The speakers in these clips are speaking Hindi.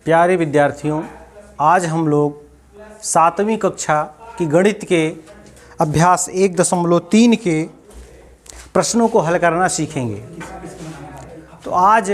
प्यारे विद्यार्थियों, आज हम लोग 7वीं कक्षा की गणित के अभ्यास 1.3 के प्रश्नों को हल करना सीखेंगे। तो आज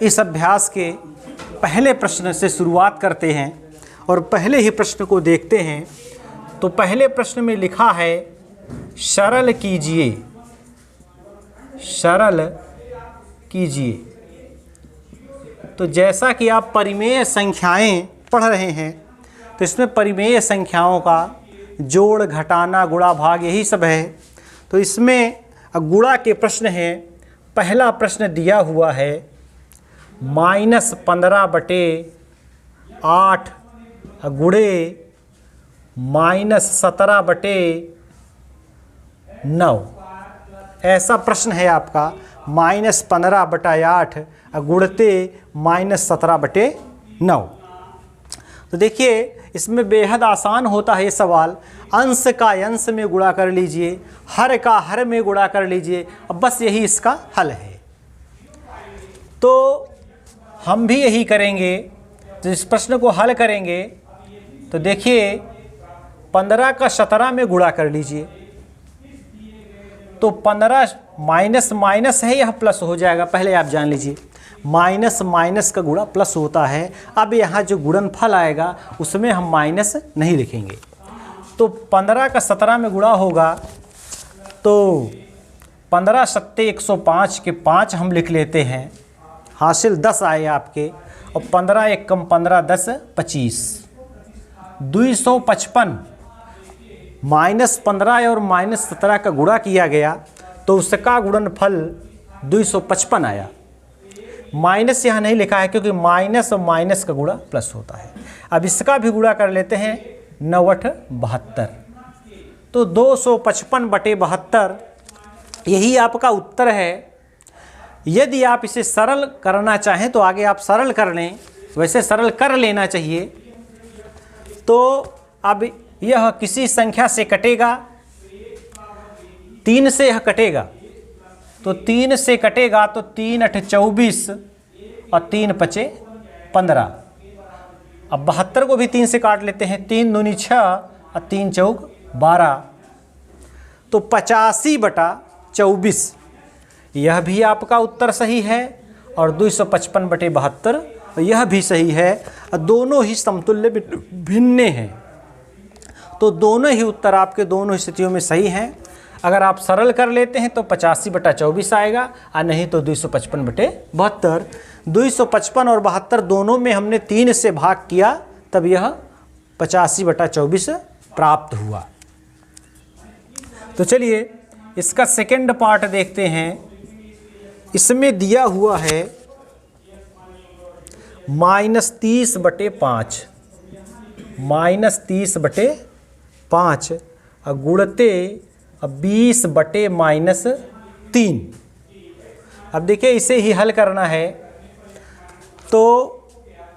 इस अभ्यास के पहले प्रश्न से शुरुआत करते हैं और पहले ही प्रश्न को देखते हैं। तो पहले प्रश्न में लिखा है सरल कीजिए, सरल कीजिए। तो जैसा कि आप परिमेय संख्याएं पढ़ रहे हैं तो इसमें परिमेय संख्याओं का जोड़, घटाना, गुणा, भाग यही सब है। तो इसमें गुणा के प्रश्न हैं। पहला प्रश्न दिया हुआ है -15/8 गुणे -17/9। ऐसा प्रश्न है आपका, -15/8 गुणते -17/9। तो देखिए इसमें बेहद आसान होता है ये सवाल। अंश का अंश में गुणा कर लीजिए, हर का हर में गुणा कर लीजिए, अब बस यही इसका हल है। तो हम भी यही करेंगे। तो इस प्रश्न को हल करेंगे तो देखिए 15 का 17 में गुणा कर लीजिए। तो 15 माइनस माइनस है, यह प्लस हो जाएगा। पहले आप जान लीजिए माइनस माइनस का गुणा प्लस होता है। अब यहाँ जो गुणनफल आएगा उसमें हम माइनस नहीं लिखेंगे। तो 15 का 17 में गुणा होगा तो 15 सत्ते 105 के 5 हम लिख लेते हैं, हासिल 10 आए आपके। और 15 एक कम 15 10 25 255। -15 और -17 का गुणा किया गया तो उसका गुणनफल 255 आया। माइनस यहाँ नहीं लिखा है क्योंकि माइनस और माइनस का गुणा प्लस होता है। अब इसका भी गुणा कर लेते हैं, 9×8 = 72। तो 255/72 यही आपका उत्तर है। यदि आप इसे सरल करना चाहें तो आगे आप सरल कर लें, वैसे सरल कर लेना चाहिए। तो अब यह किसी संख्या से कटेगा, 3 से यह कटेगा। तो 3 से कटेगा तो 3 × 8 = 24 और 3 × 5 = 15। अब 72 को भी 3 से काट लेते हैं, 3 दूनी 6 और 3 चौक 12। तो 85/24 यह भी आपका उत्तर सही है। और 255/72 यह भी सही है। और दोनों ही समतुल्य भिन्न हैं। तो दोनों ही उत्तर आपके दोनों स्थितियों में सही हैं। अगर आप सरल कर लेते हैं तो 85/24 आएगा, और नहीं तो 255/72। 255 और 72 दोनों में हमने 3 से भाग किया, तब यह 85/24 प्राप्त हुआ। तो चलिए इसका सेकंड पार्ट देखते हैं। इसमें दिया हुआ है -30/5 -30/5 गुणते 20/-3। अब देखिए इसे ही हल करना है तो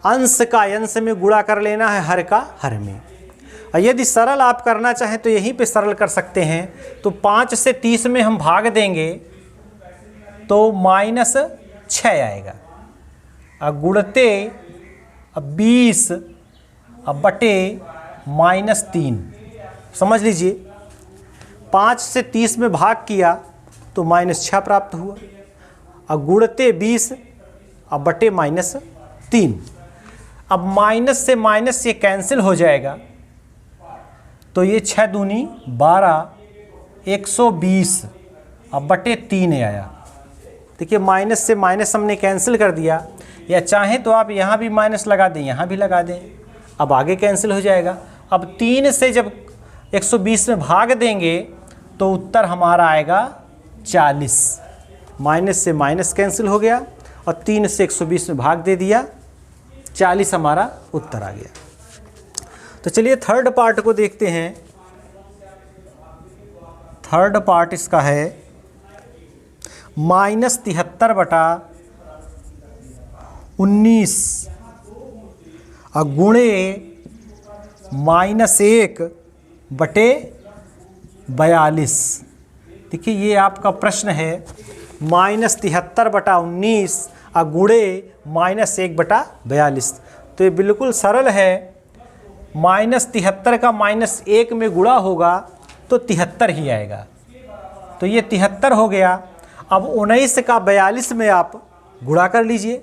अंश का अंश में गुणा कर लेना है, हर का हर में। और यदि सरल आप करना चाहें तो यहीं पे सरल कर सकते हैं। तो 5 से 30 में हम भाग देंगे तो -6 आएगा। और गुणते 20/-3 समझ लीजिए। 5 से 30 में भाग किया तो -6 प्राप्त हुआ। और गुणते 20/-3। अब माइनस से माइनस ये कैंसिल हो जाएगा तो ये 6 दूनी 12 120/3 आया। देखिए माइनस से माइनस हमने कैंसिल कर दिया, या चाहें तो आप यहाँ भी माइनस लगा दें, यहाँ भी लगा दें, अब आगे कैंसिल हो जाएगा। अब 3 से जब 120 में भाग देंगे तो उत्तर हमारा आएगा 40। माइनस से माइनस कैंसिल हो गया और 3 से 120 में भाग दे दिया, 40 हमारा उत्तर आ गया। तो चलिए थर्ड पार्ट को देखते हैं। थर्ड पार्ट इसका है -73/19 गुणे -1/42। देखिए ये आपका प्रश्न है, -73/19 गुणे -1/42। तो ये बिल्कुल सरल है। -73 का -1 में गुणा होगा तो 73 ही आएगा। तो ये 73 हो गया। अब 19 का 42 में आप गुणा कर लीजिए।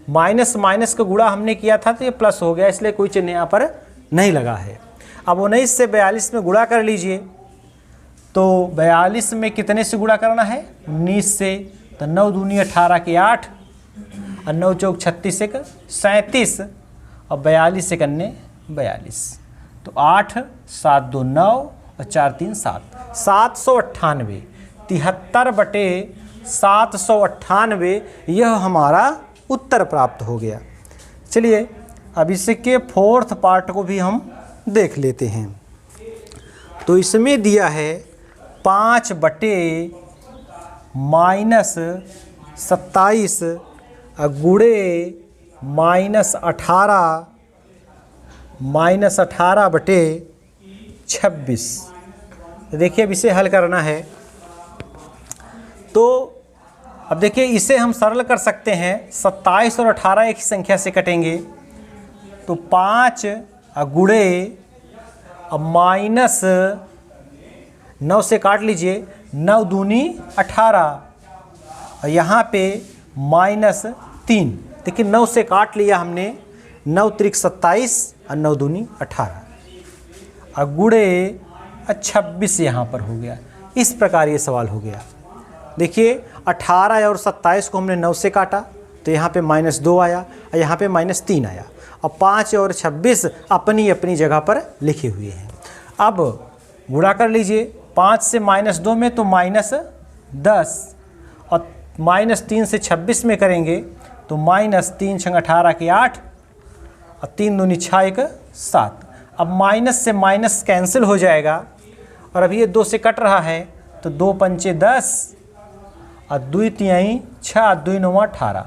माइनस माइनस का गुणा हमने किया था तो ये प्लस हो गया, इसलिए कोई चिन्ह यहाँ पर नहीं लगा है। अब 19 से 42 में गुणा कर लीजिए। तो 42 में कितने से गुणा करना है? 19 से। तो 9 दूनी 18 के 8 और 9 चौक 36 एक 37 और 42 से करने 42। तो 8 7 2 9 और 4 3 7 798। 73 बटे 798 यह हमारा उत्तर प्राप्त हो गया। चलिए अब इसके फोर्थ पार्ट को भी हम देख लेते हैं। तो इसमें दिया है 5 बटे -27 गुणे -18 बटे 26। देखिए अब इसे हल करना है। तो अब देखिए इसे हम सरल कर सकते हैं। 27 और 18 एक ही संख्या से कटेंगे। तो 5 गुणे -9 से काट लीजिए। 9 दूनी 18 और यहाँ पे -3। देखिए 9 से काट लिया हमने। 9 त्रिक 27 और 9 दूनी 18 और गुणे 26 यहाँ पर हो गया। इस प्रकार ये सवाल हो गया। देखिए 18 और 27 को हमने 9 से काटा तो यहाँ पे -2 आया और यहाँ पे -3 आया। और 5 और 26 अपनी अपनी जगह पर लिखे हुए हैं। अब गुणा कर लीजिए। 5 से -2 में तो -10 और -3 से 26 में करेंगे तो -3 × 18 के 8 और 3 दूनी 6 एक 7। अब माइनस से माइनस कैंसिल हो जाएगा और अभी ये 2 से कट रहा है तो 2 पंचे 10 और 2 तिहाई 6 2 9 18।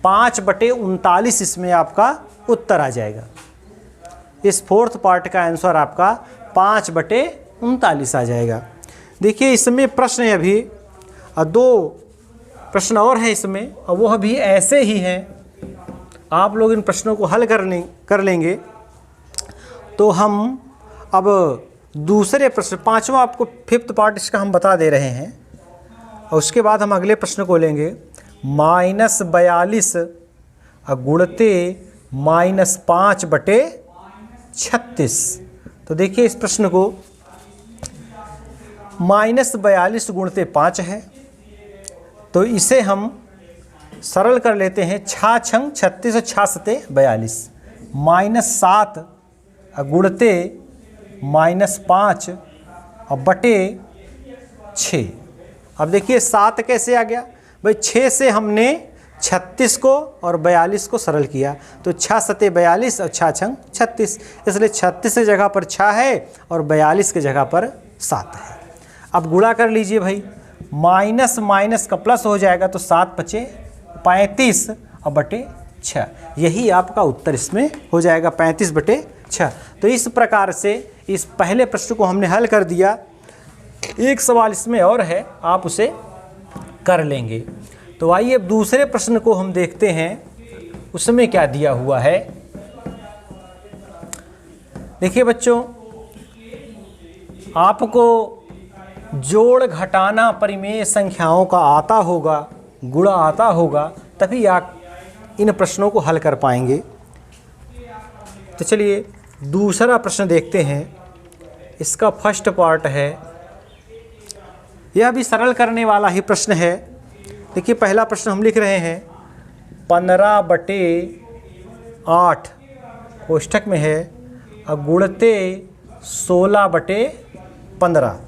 5 बटे 39 इसमें आपका उत्तर आ जाएगा। इस फोर्थ पार्ट का आंसर आपका 5 बटे 39 आ जाएगा। देखिए इसमें प्रश्न है अभी 2 प्रश्न और हैं इसमें और वह भी ऐसे ही हैं। आप लोग इन प्रश्नों को हल कर लेंगे। तो हम अब दूसरे प्रश्न 5वां आपको फिफ्थ पार्ट इसका हम बता दे रहे हैं और उसके बाद हम अगले प्रश्न को लेंगे। -42 गुणते -5 बटे 36। तो देखिए इस प्रश्न को -42 गुणते 5 है तो इसे हम सरल कर लेते हैं। 6 छंग 36 और 6 सते 42 -7 गुणते -5 और बटे 6। अब देखिए 7 कैसे आ गया भाई? 6 से हमने 36 को और 42 को सरल किया तो 6 सते 42 और 6 छंग 36, इसलिए 36 की जगह पर 6 है और 42 की जगह पर 7 है। अब गुणा कर लीजिए भाई। माइनस माइनस का प्लस हो जाएगा तो 7 पचे 35 और बटे 6। यही आपका उत्तर इसमें हो जाएगा 35 बटे 6। तो इस प्रकार से इस पहले प्रश्न को हमने हल कर दिया। एक सवाल इसमें और है, आप उसे कर लेंगे। तो आइए अब दूसरे प्रश्न को हम देखते हैं, उसमें क्या दिया हुआ है। देखिए बच्चों, आपको जोड़ घटाना परिमेय संख्याओं का आता होगा, गुणा आता होगा, तभी आप इन प्रश्नों को हल कर पाएंगे। तो चलिए दूसरा प्रश्न देखते हैं। इसका फर्स्ट पार्ट है, यह भी सरल करने वाला ही प्रश्न है। देखिए पहला प्रश्न हम लिख रहे हैं 15/8 कोष्ठक में है और गुणते 16/15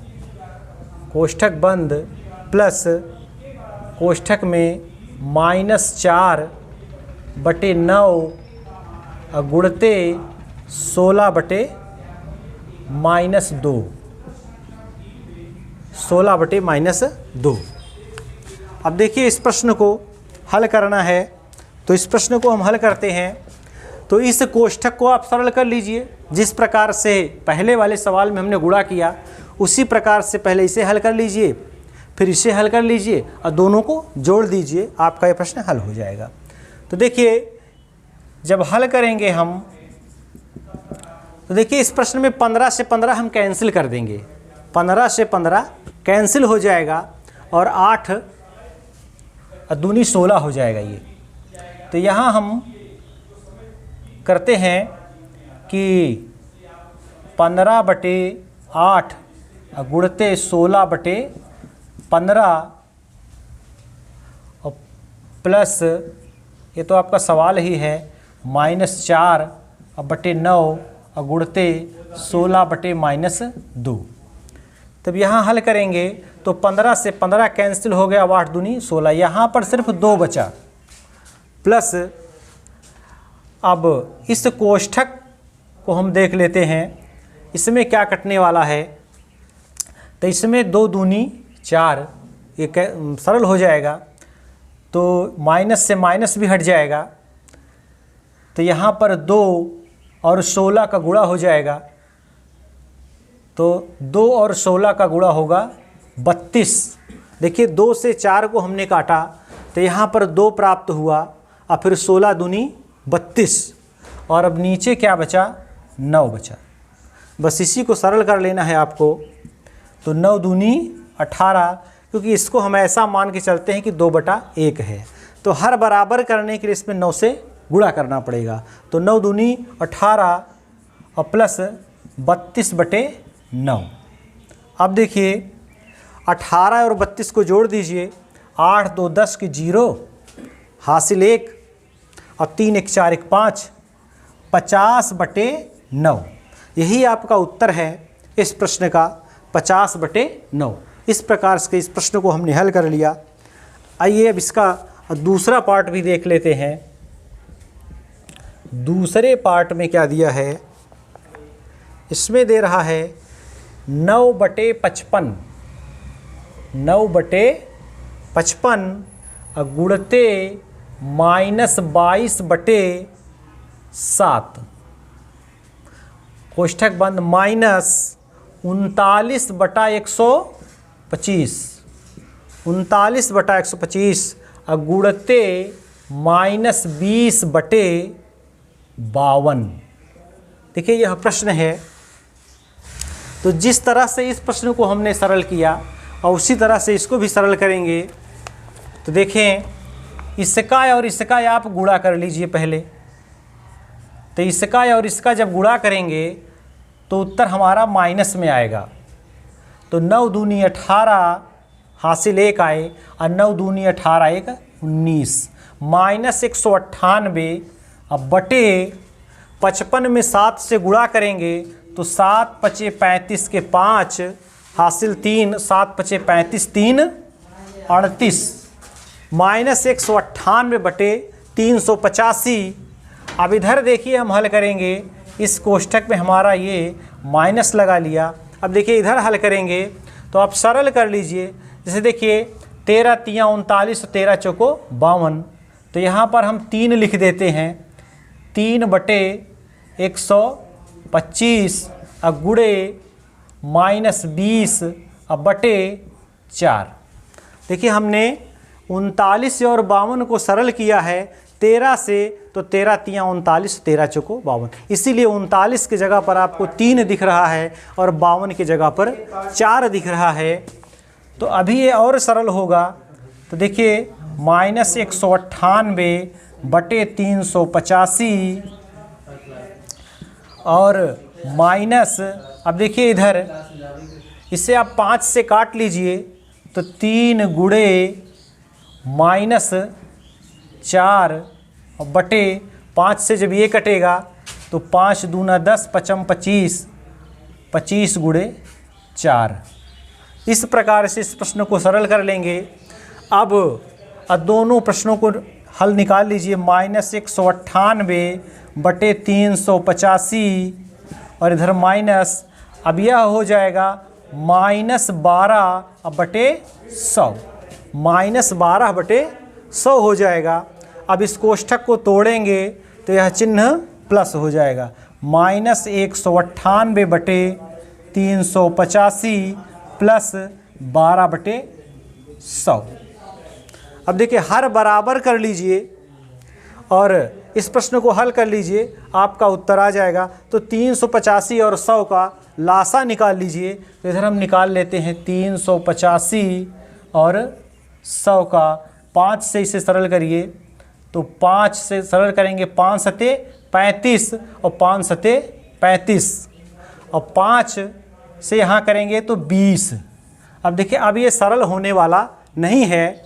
कोष्ठक बंद प्लस कोष्ठक में -4/9 और गुणते 16/-2 16/-2। अब देखिए इस प्रश्न को हल करना है, तो इस प्रश्न को हम हल करते हैं। तो इस कोष्ठक को आप सरल कर लीजिए। जिस प्रकार से पहले वाले सवाल में हमने गुणा किया उसी प्रकार से पहले इसे हल कर लीजिए, फिर इसे हल कर लीजिए और दोनों को जोड़ दीजिए, आपका ये प्रश्न हल हो जाएगा। तो देखिए जब हल करेंगे हम तो देखिए इस प्रश्न में 15 से 15 हम कैंसिल कर देंगे, 15 से 15 कैंसिल हो जाएगा और 8 दूनी 16 हो जाएगा ये। तो यहाँ हम करते हैं कि 15/8 गुणते 16/15 और प्लस ये तो आपका सवाल ही है -4/9 और गुणते 16/-2। तब यहाँ हल करेंगे तो 15 से 15 कैंसिल हो गया, 8 दूनी 16, यहाँ पर सिर्फ 2 बचा। प्लस अब इस कोष्ठक को हम देख लेते हैं, इसमें क्या कटने वाला है। तो इसमें 2 दूनी 4, ये सरल हो जाएगा। तो माइनस से माइनस भी हट जाएगा, तो यहाँ पर 2 और 16 का गुणा हो जाएगा। तो 2 और 16 का गुणा होगा 32। देखिए 2 से 4 को हमने काटा तो यहाँ पर 2 प्राप्त हुआ और फिर 16 दूनी 32 और अब नीचे क्या बचा, 9 बचा। बस इसी को सरल कर लेना है आपको। तो 9 दूनी 18, क्योंकि इसको हम ऐसा मान के चलते हैं कि 2/1 है, तो हर बराबर करने के लिए इसमें 9 से गुणा करना पड़ेगा। तो 9 दूनी 18 और प्लस 32/9। अब देखिए 18 और 32 को जोड़ दीजिए, 8 2 10 की 0 हासिल 1 और 3 1 4 1 5, 50/9। यही आपका उत्तर है इस प्रश्न का, 50/9। इस प्रकार से इस प्रश्न को हमने हल कर लिया। आइए अब इसका दूसरा पार्ट भी देख लेते हैं। दूसरे पार्ट में क्या दिया है, इसमें दे रहा है 9/55, 9/55 गुणते -22/7, कोष्ठक बंद, -39/125, 39/125 गुणते -20/52। देखिए यह प्रश्न है। तो जिस तरह से इस प्रश्न को हमने सरल किया और उसी तरह से इसको भी सरल करेंगे। तो देखें इसका और इसका आप गुणा कर लीजिए पहले। तो इसका और इसका जब गुणा करेंगे तो उत्तर हमारा माइनस में आएगा। तो 9 दूनी 18 हासिल 1 आए और 9 दूनी 18 1 19, -198 अब बटे 55 में 7 से गुणा करेंगे तो 7 5 35 के 5 हासिल 3, 7 5 35 3 38, -198/385। अब इधर देखिए हम हल करेंगे, इस कोष्ठक में हमारा ये माइनस लगा लिया। अब देखिए इधर हल करेंगे तो आप सरल कर लीजिए। जैसे देखिए 13 3 39 और 13 चौको 52। तो यहाँ पर हम 3 लिख देते हैं, 3/125 गुणे -20/4। देखिए हमने 39 और 52 को सरल किया है 13 से, तो 13 3 39, 13 चौको 52। इसीलिए 39 की जगह पर आपको 3 दिख रहा है और 52 की जगह पर 4 दिख रहा है। तो अभी ये और सरल होगा। तो देखिए -198/385 और माइनस, अब देखिए इधर इसे आप 5 से काट लीजिए तो 3 गुणे -4/5 से जब ये कटेगा तो 5 दूना 10, 5 25, 25 गुणे 4। इस प्रकार से इस प्रश्न को सरल कर लेंगे। अब दोनों प्रश्नों को हल निकाल लीजिए। -198/385 और इधर माइनस, अब यह हो जाएगा -12/100, -12/100 हो जाएगा। अब इस कोष्ठक को तोड़ेंगे तो यह चिन्ह प्लस हो जाएगा, -198/385 प्लस 12/100। अब देखिए हर बराबर कर लीजिए और इस प्रश्न को हल कर लीजिए, आपका उत्तर आ जाएगा। तो 385 और 100 का लासा निकाल लीजिए। तो इधर हम निकाल लेते हैं 385 और 100 का। 5 से इसे सरल करिए, तो 5 से सरल करेंगे 5 सते 35 और 5 सते 35 और 5 से यहाँ करेंगे तो 20। अब देखिए अब ये सरल होने वाला नहीं है,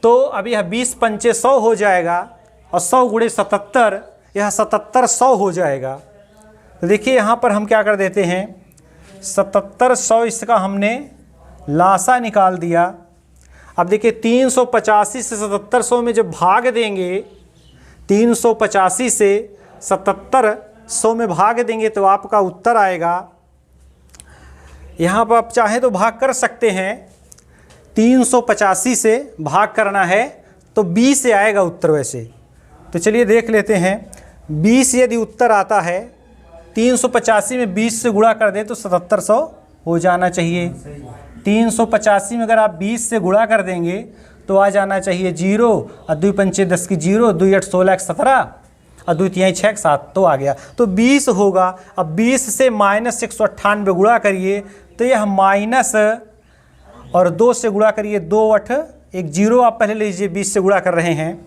तो अब यह 20 पंचे 100 हो जाएगा और 100 गुणे 77, यह 77 100 हो जाएगा। तो देखिए यहाँ पर हम क्या कर देते हैं, 77 100 इसका हमने लासा निकाल दिया। अब देखिए 385 से 77 100 में जब भाग देंगे, 385 से 77 100 में भाग देंगे तो आपका उत्तर आएगा, यहाँ पर आप चाहें तो भाग कर सकते हैं। 385 से भाग करना है तो 20 से आएगा उत्तर वैसे। तो चलिए देख लेते हैं, 20 यदि उत्तर आता है, 385 में 20 से गुणा कर दें तो 77 100 हो जाना चाहिए। 385 में अगर आप 20 से गुणा कर देंगे तो आ जाना चाहिए 0 और 2 पंचे 10 की 0, 2 8 16 17 और 2 3 6 7 तो आ गया, तो 20 होगा। अब 20 से -198 गुणा करिए तो यह माइनस और 2 से गुणा करिए, 2 8 एक 0 आप पहले लीजिए, 20 से गुणा कर रहे हैं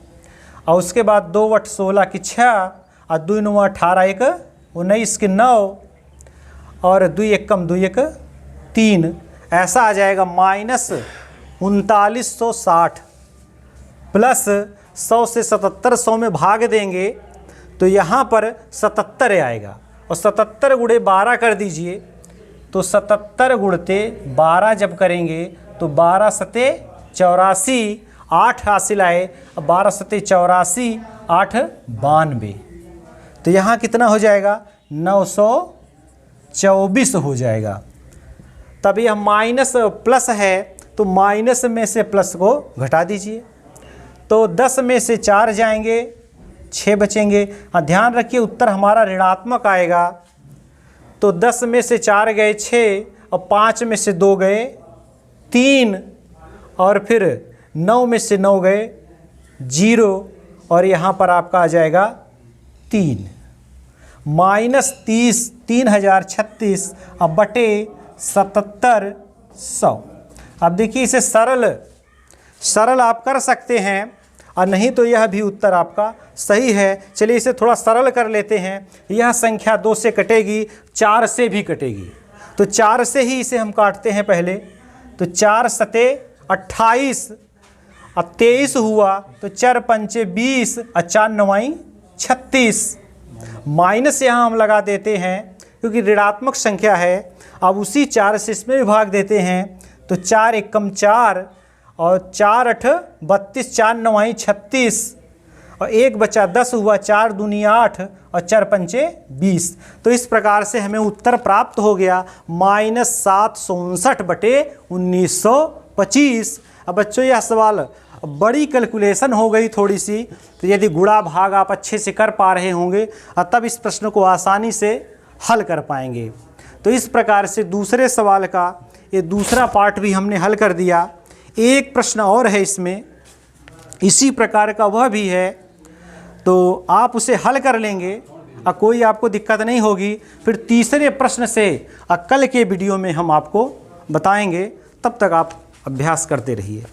और उसके बाद 2 8 16 की 6 और 2 9 18 1 19 की 9 और 2 1 कम 2 1 3, ऐसा आ जाएगा -3960 प्लस 100 से 77 100 में भाग देंगे तो यहाँ पर 77 आएगा और 77 गुणे 12 कर दीजिए। तो 77 गुणते 12 जब करेंगे तो 12 सते 84, 8 हासिल आए, 12 सते 84, 8 92, तो यहाँ कितना हो जाएगा 924 हो जाएगा। तब यह माइनस प्लस है तो माइनस में से प्लस को घटा दीजिए, तो 10 में से 4 जाएंगे, 6 बचेंगे। हाँ ध्यान रखिए उत्तर हमारा ऋणात्मक आएगा, तो 10 में से 4 गए 6 और 5 में से 2 गए 3 और फिर 9 में से 9 गए 0 और यहाँ पर आपका आ जाएगा 3 -3036 अब बटे 77 100। अब देखिए इसे सरल आप कर सकते हैं और नहीं तो यह भी उत्तर आपका सही है। चलिए इसे थोड़ा सरल कर लेते हैं। यह संख्या 2 से कटेगी, 4 से भी कटेगी, तो 4 से ही इसे हम काटते हैं पहले। तो 4 सते 28 और 23 हुआ, तो 4 पंचे 20 और 4 9 36, माइनस यहाँ हम लगा देते हैं क्योंकि ऋणात्मक संख्या है। अब उसी 4 से इसमें भी भाग देते हैं, तो 4 1 कम 4 और 4 8 32, 4 9 36 और 1 बचा 10 हुआ, 4 दूनी 8 और 4 पंचे 20। तो इस प्रकार से हमें उत्तर प्राप्त हो गया -759 बटे 1925। अब बच्चों यह सवाल बड़ी कैलकुलेशन हो गई थोड़ी सी, तो यदि गुणा भाग आप अच्छे से कर पा रहे होंगे तब इस प्रश्न को आसानी से हल कर पाएंगे। तो इस प्रकार से दूसरे सवाल का ये दूसरा पार्ट भी हमने हल कर दिया। एक प्रश्न और है इसमें इसी प्रकार का, वह भी है, तो आप उसे हल कर लेंगे और कोई आपको दिक्कत नहीं होगी। फिर तीसरे प्रश्न से कल के वीडियो में हम आपको बताएंगे, तब तक आप अभ्यास करते रहिए।